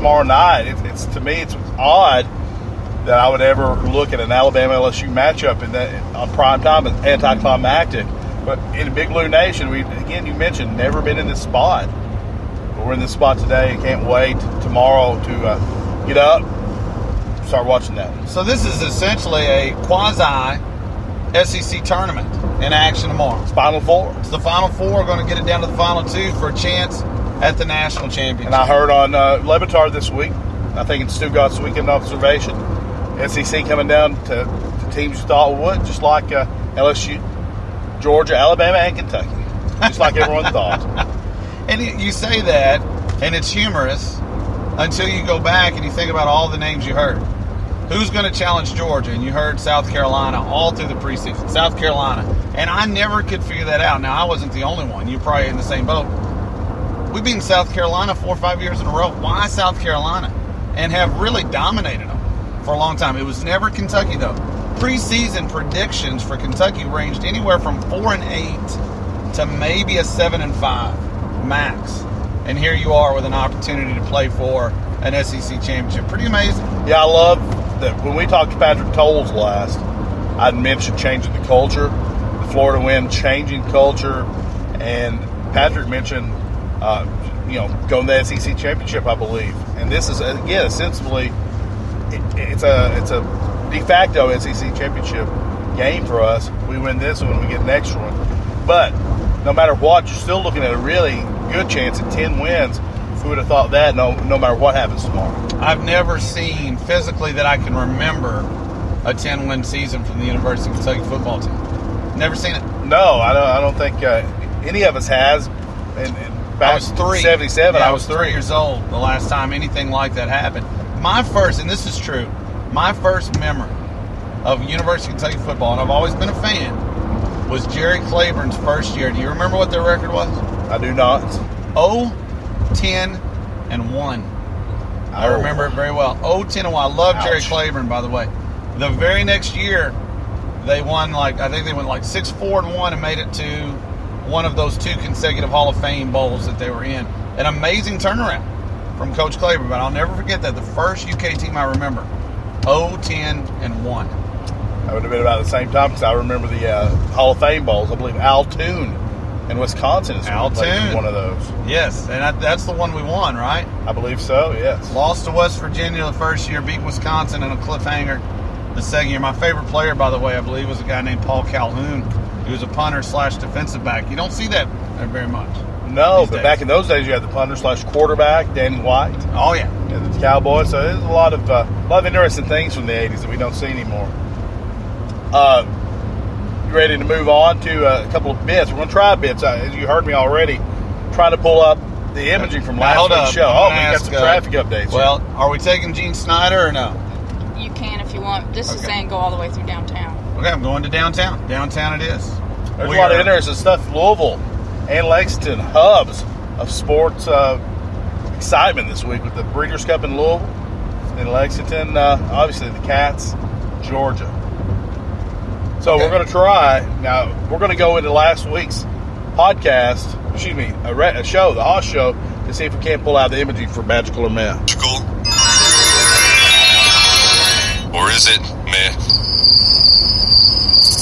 tomorrow night. It's to me, it's odd that I would ever look at an Alabama LSU matchup on prime time as anticlimactic. But in Big Blue Nation, you mentioned never been in this spot. But we're in this spot today. Can't wait tomorrow to get up, start watching that. So this is essentially a quasi SEC tournament in action tomorrow. It's Final Four. It's the Final Four. Going to get it down to the Final Two for a chance at the national championship. And I heard on Le Batard this week, I think it's Stugat's weekend observation, SEC coming down to teams you thought would, just like LSU, Georgia, Alabama, and Kentucky. Just like everyone thought. And you say that, and it's humorous until you go back and you think about all the names you heard. Who's going to challenge Georgia? And you heard South Carolina all through the preseason. South Carolina. And I never could figure that out. Now, I wasn't the only one. You're probably in the same boat. We've been South Carolina 4 or 5 years in a row. Why South Carolina? And have really dominated them for a long time. It was never Kentucky, though. Preseason predictions for Kentucky ranged anywhere from 4-8 to maybe a 7-5 max. And here you are with an opportunity to play for an SEC championship. Pretty amazing. Yeah, I love that. When we talked to Patrick Towles last, I'd mentioned changing the culture, the Florida win changing culture, and Patrick mentioned going to the SEC championship, I believe. And this is, again, ostensibly, it's a de facto SEC championship game for us. We win this one, we get the next one. But no matter what, you're still looking at a really good chance at 10 wins. Who would have thought that, no matter what happens tomorrow? I've never seen physically that I can remember a 10-win season from the University of Kentucky football team. Never seen it. No, I don't think any of us has. And back I was 3. 77, Yeah, I was 3 years old the last time anything like that happened. My first, and this is true, my first memory of University of Kentucky football, and I've always been a fan, was Jerry Claiborne's first year. Do you remember what their record was? I do not. 0-10-1. I remember it very well. 0-10-1. I love Jerry Claiborne, by the way. The very next year, they won I think they went 6-4-1 and made it to one of those 2 consecutive Hall of Fame bowls that they were in. An amazing turnaround from Coach Claiborne, but I'll never forget that. The first UK team I remember, 0-10-1. That would have been about the same time because I remember the Hall of Fame bowls. I believe Al Toon in Wisconsin is one of those. Yes, and that's the one we won, right? I believe so, yes. Lost to West Virginia the first year, beat Wisconsin in a cliffhanger the second year. My favorite player, by the way, I believe, was a guy named Paul Calhoun. He was a punter/defensive back. You don't see that very much. No, but back in those days, you had the punter/quarterback, Danny White. Oh, yeah. And the Cowboys. So there's a lot of interesting things from the 80s that we don't see anymore. Ready to move on to a couple of bits. We're going to try bits. As you heard me already, trying to pull up the imaging from last week's show. We got some traffic updates. Well, are we taking Gene Snyder or no? You can if you want. This is saying go all the way through downtown. Okay, I'm going to downtown. Downtown it is. There's a lot of interesting stuff. Louisville and Lexington, hubs of sports excitement this week with the Breeders' Cup in Louisville. In Lexington, obviously the Cats, Georgia. So we're going to try. Now, we're going to go into last week's podcast, a show, the Hoss Show, to see if we can't pull out the imaging for Magical or Meh. Magical? Or is it meh?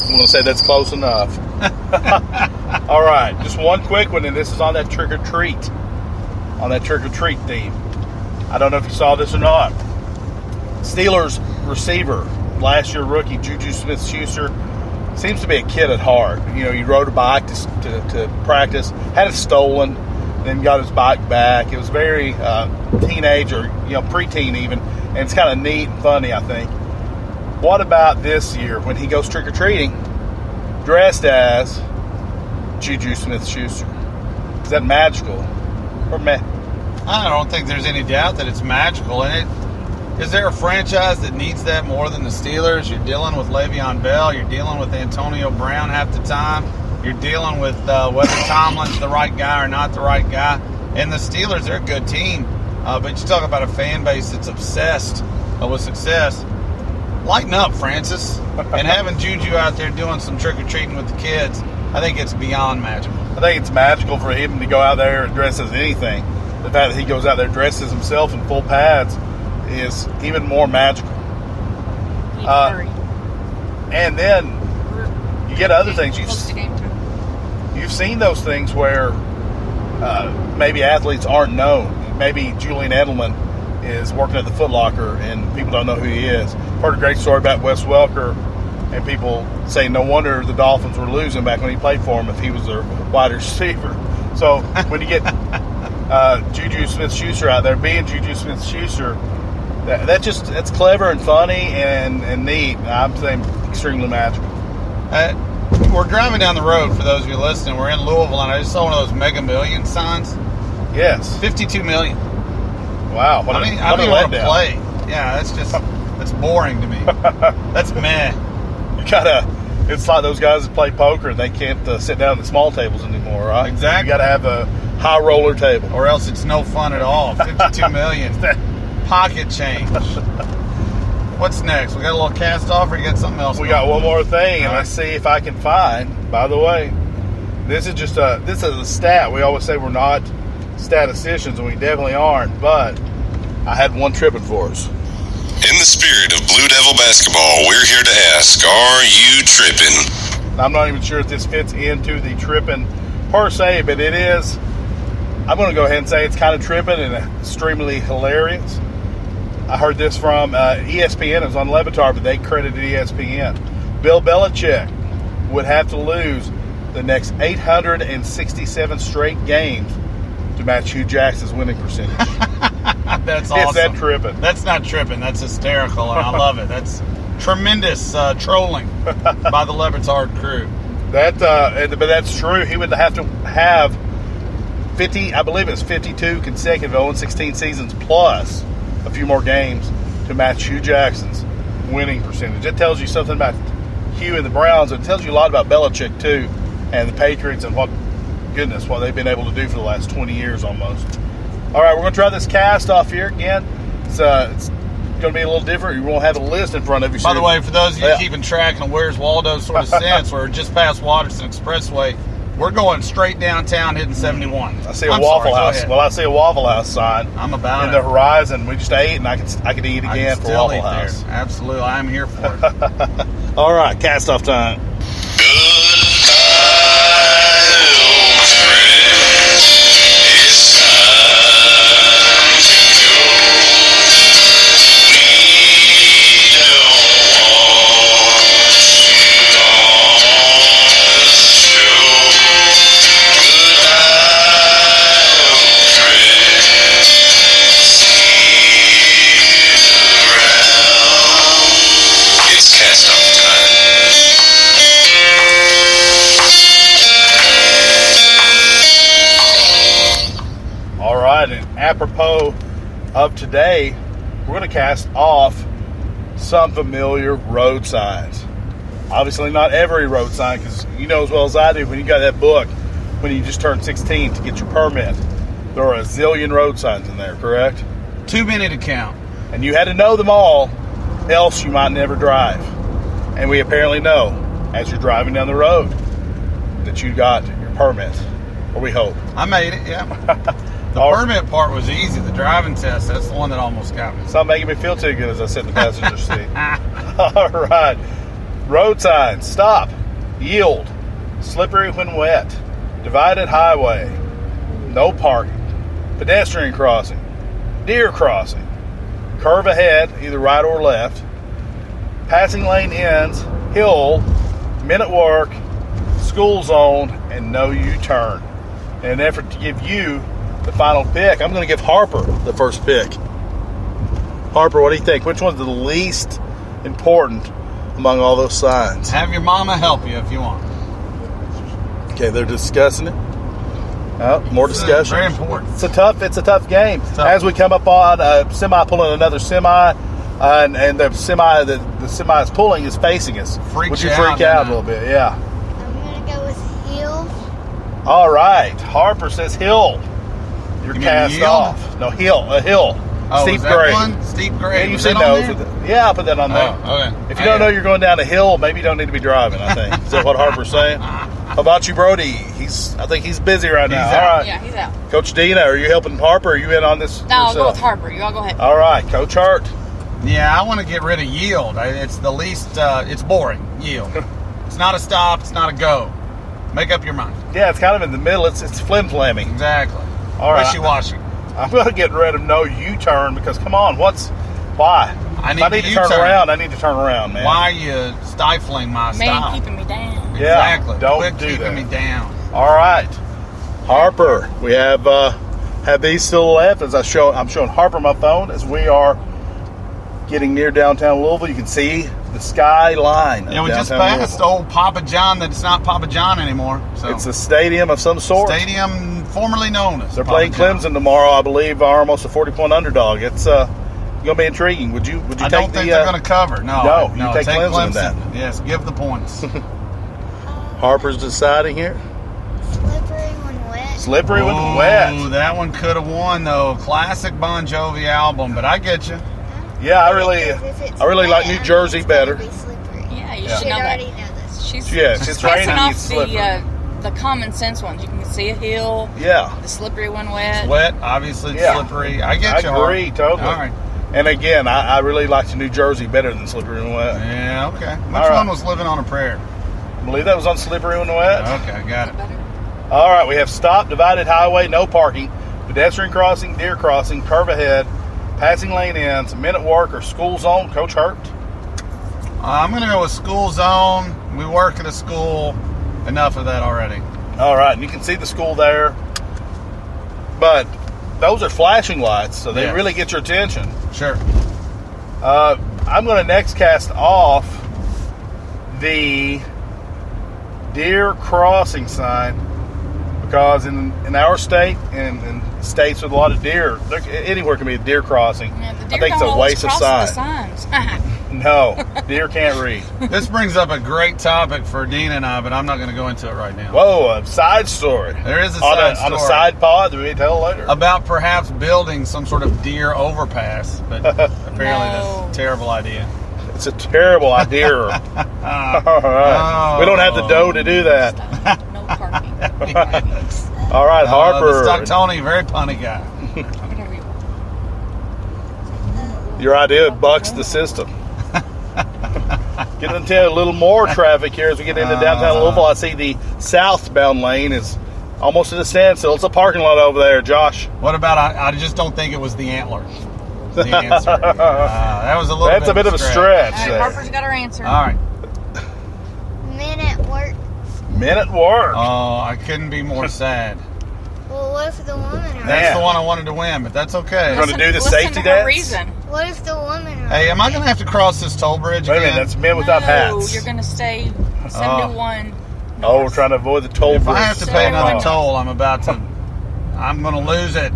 I'm going to say that's close enough. All right, just one quick one, and this is on that trick-or-treat theme. I don't know if you saw this or not. Steelers receiver, last year rookie Juju Smith-Schuster, seems to be a kid at heart. He rode a bike to practice, had it stolen, then got his bike back. It was very teenage or preteen even, and it's kind of neat and funny, I think. What about this year when he goes trick-or-treating dressed as Juju Smith-Schuster? Is that magical or meh? I don't think there's any doubt that it's magical. And is there a franchise that needs that more than the Steelers? You're dealing with Le'Veon Bell. You're dealing with Antonio Brown half the time. You're dealing with whether Tomlin's the right guy or not the right guy. And the Steelers, they're a good team. But you talk about a fan base that's obsessed with success. Lighten up, Francis. And having Juju out there doing some trick-or-treating with the kids, I think it's beyond magical. I think it's magical for him to go out there and dress as anything. the fact that he goes out there dresses himself in full pads is even more magical. You need to hurry. And then you get other things. Close to game time. You've seen those things where maybe athletes aren't known. Maybe Julian Edelman is working at the Foot Locker and people don't know who he is. Heard a great story about Wes Welker, and people say no wonder the Dolphins were losing back when he played for them if he was their wide receiver. So when you get Juju Smith-Schuster out there, being Juju Smith-Schuster, that's clever and funny and neat. I'm saying extremely magical. We're driving down the road, for those of you listening. We're in Louisville, and I just saw one of those Mega Millions signs. Yes. 52 million. Wow. I don't even want to play. Yeah, that's boring to me. That's meh. You gotta. It's like those guys that play poker and they can't sit down at the small tables anymore, right? Exactly. You gotta have a high roller table, Or else it's no fun at all. 52 million. Pocket change. What's next? We got a little cast off, or you got something else? We got one more thing, and All right. let's see if I can find. By the way, this is a stat. We always say we're not statisticians, and we definitely aren't. But I had one tripping for us. In the spirit of Blue Devil basketball, we're here to ask, are you tripping? I'm not even sure if this fits into the tripping per se, but it is. I'm going to go ahead and say it's kind of tripping and extremely hilarious. I heard this from ESPN. It was on Levitar, but they credited ESPN. Bill Belichick would have to lose the next 867 straight games to match Hugh Jackson's winning percentage. That's awesome. Is that tripping? That's not tripping. That's hysterical, and I love it. That's tremendous trolling by the Levitar crew. But that's true. He would have to have 50. I believe it's 52 consecutive 0-16 seasons plus a few more games to match Hugh Jackson's winning percentage. It tells you something about Hugh and the Browns. It tells you a lot about Belichick too, and the Patriots, and what they've been able to do for the last 20 years almost. All right, we're going to try this cast off here again. It's going to be a little different. You won't have a list in front of you. By the way, for those of you Yeah. keeping track on Where's Waldo sort of sense, we're just past Watterson Expressway. We're going straight downtown, hitting 71. I see a Waffle House. Go Well, ahead. I see a Waffle House sign I'm about in it. the horizon. We just ate, and I could eat I again can for still Waffle eat House. there. Absolutely, I'm here for it. All right, cast off time. It's cast off time. All right, and apropos of today, we're going to cast off some familiar road signs. Obviously, not every road sign, because you know as well as I do, when you got that book, when you just turned 16 to get your permit, there are a zillion road signs in there, correct? Too many to count. And you had to know them all, else you might never drive. And we apparently know, as you're driving down the road, that you got your permit, or we hope. I made it, yeah. The All- permit part was easy. The driving test, that's the one that almost got me. It's not making me feel too good as I sit in the passenger seat. All right. Road signs. Stop. Yield. Slippery when wet. Divided highway. No parking. Pedestrian crossing. Deer crossing. Curve ahead, either right or left. Passing lane ends. Hill. Men at work. School zone. And no U-turn. In an effort to give you the final pick, I'm going to give Harper the first pick. Harper, what do you think? Which one's the least important among all those signs? Have your mama help you if you want. Okay, they're discussing it. Oh, more discussion. Very important. It's a tough game. Tough. As we come up on a semi pulling another semi, and the semi is pulling is facing us. Freaks Would you you freak out, out a doesn't little bit? Yeah. I'm gonna go with heels. All right. Harper says hill. You're You mean cast yield? off. No, hill. A hill. Oh, steep is that grade. one? Steep grade. Yeah, you've Was seen that on those. there? Yeah, I'll put that on there. Oh, okay. If you don't know you're going down a hill, maybe you don't need to be driving, I think. Is that what Harper's saying? How about you, Brody? I think he's busy right now. He's All out. right. Yeah, he's out. Coach Dina, are you helping Harper? Or are you in on this No, I'll go with yourself? Harper. You all go ahead. All right, Coach Hart. Yeah, I want to get rid of yield. It's the least, it's boring, yield. It's not a stop, it's not a go. Make up your mind. Yeah, it's kind of in the middle. It's flim-flammy. Exactly. All right. Wishy-washy. I'm going to get rid of no U-turn because, come on, why? I If need I need the to turn U-turn. around, I need to turn around, man. Why are you stifling my Man style? keeping me down. Yeah, Exactly. don't Quit do keeping that. me down. All right, Harper. We have these still left. I'm showing Harper my phone as we are getting near downtown Louisville. You can see the skyline. Yeah, of we just downtown passed Louisville. old Papa John. That's not Papa John anymore. So It's a stadium of some sort. stadium formerly known as. They're Papa playing John. Clemson tomorrow, I believe. Are almost a 40-point underdog. It's going to be intriguing. Would you I take don't think they're going to cover. No, No, you take Clemson in that. Yes, give the points. Harper's deciding here. Slippery when wet. Slippery when Ooh, wet. that one could have won though. Classic Bon Jovi album, but I get you. Yeah, I Because if it's really like wet, New Jersey it's gonna better. be slippery. Yeah, you Yeah. should know that. already know this. She's Yes, it's passing raining, off it's slippery. the common sense ones. You can see a hill, Yeah, the slippery one wet. Wet, obviously it's Yeah. slippery. I get I you. Hart. agree totally. All right. And again, I really like the New Jersey better than Slippery when wet. Yeah, okay. Which All right. one was Living on a Prayer? I believe that was on Slippery when wet. Okay, got it. Better. All right, we have stop, divided highway, no parking, pedestrian crossing, deer crossing, curve ahead, passing lane ends, minute work, or school zone. Coach Hurt. I'm going to go with school zone. We work at a school. Enough of that already. All right, and you can see the school there, but those are flashing lights, so they Yes. really get your attention. Sure. I'm going to next cast off the deer crossing sign because in our state and in states with a lot of deer, anywhere can be a deer crossing. Yeah, the I deer think it's don't a always waste of cross sign. the signs. No, deer can't read. This brings up a great topic for Dean and I, but I'm not going to go into it right now. Whoa, a side story. There is a on side a story. side pod that we tell later. About perhaps building some sort of deer overpass, but apparently No. that's a terrible idea. It's a terrible idea. All right. We don't have the dough to do that. Stop. No parking. All right, Harper. The Stuck Tony, very punny guy. Whatever you want. Your idea bucks the system. Getting into a little more traffic here as we get into downtown Louisville. I see the southbound lane is almost at a standstill. It's a parking lot over there, Josh. What about, I just don't think it was the antler. The answer. That was a little That's a bit of a stretch All right, there. Harper's got her answer. All right. Minute work. Minute work. Oh, I couldn't be more sad. Well, what if the woman are? Man. That's the one I wanted to win, but that's okay. You're gonna do the Listen safety to her dance? reason. What if the woman are? Hey, am I going to have to cross this toll bridge Wait a minute, again? that's men without No, hats. you're going to stay 71. Oh, we're trying to avoid the toll If bridge. I have to pay Sorry, another why not? toll, I'm going to lose it.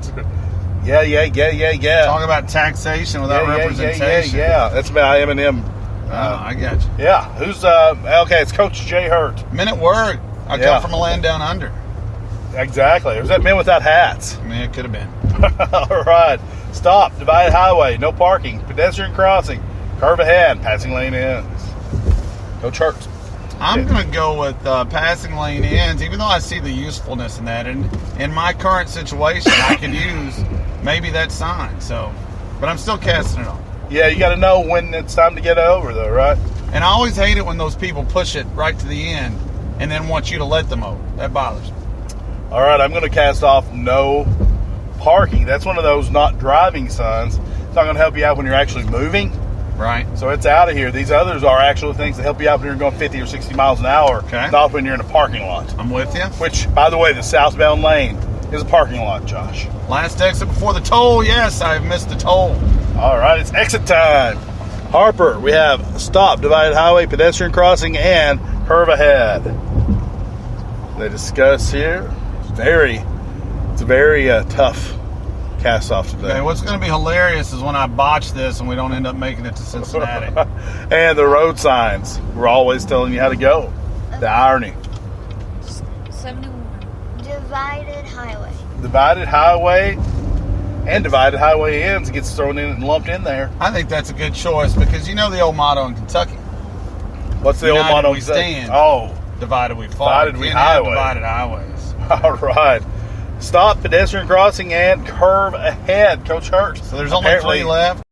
Yeah. Talk about taxation without representation. Yeah. That's about Eminem. Oh, I got you. Yeah. Who's okay? It's Coach Jay Hurt. Minute work. I Yeah. come from a land down under. Exactly. Or was that men without hats? I mean, it could have been. All right. Stop. Divided highway. No parking. Pedestrian crossing. Curve ahead. Passing lane ends. Coach Hurt. I'm going to go with passing lane ends, even though I see the usefulness in that. And in my current situation, I could use maybe that sign. So, but I'm still casting it off. Yeah, you got to know when it's time to get over, though, right? And I always hate it when those people push it right to the end and then want you to let them over. That bothers me. All right, I'm going to cast off no parking. That's one of those not driving signs. It's not going to help you out when you're actually moving. Right? So it's out of here. These others are actual things that help you out when you're going 50 or 60 miles an hour, Okay. not when you're in a parking lot. I'm with you. Which, by the way, the southbound lane is a parking lot, Josh. Last exit before the toll. Yes, I've missed the toll. All right, it's exit time. Harper, we have stop, divided highway, pedestrian crossing, and curve ahead. They discuss here. It's a very tough cast off today. Okay, what's going to be hilarious is when I botch this and we don't end up making it to Cincinnati. And the road signs. We're always telling you how to go. The irony. 71. Divided highway. Divided highway And divided highway ends gets thrown in and lumped in there. I think that's a good choice because you know the old motto in Kentucky. What's the old United motto? we stand. Oh, Divided we fall. Divided we Can't have highway. Divided highways. all right. Stop, pedestrian crossing, and curve ahead. Coach Hurst. So there's only apparently 3 left.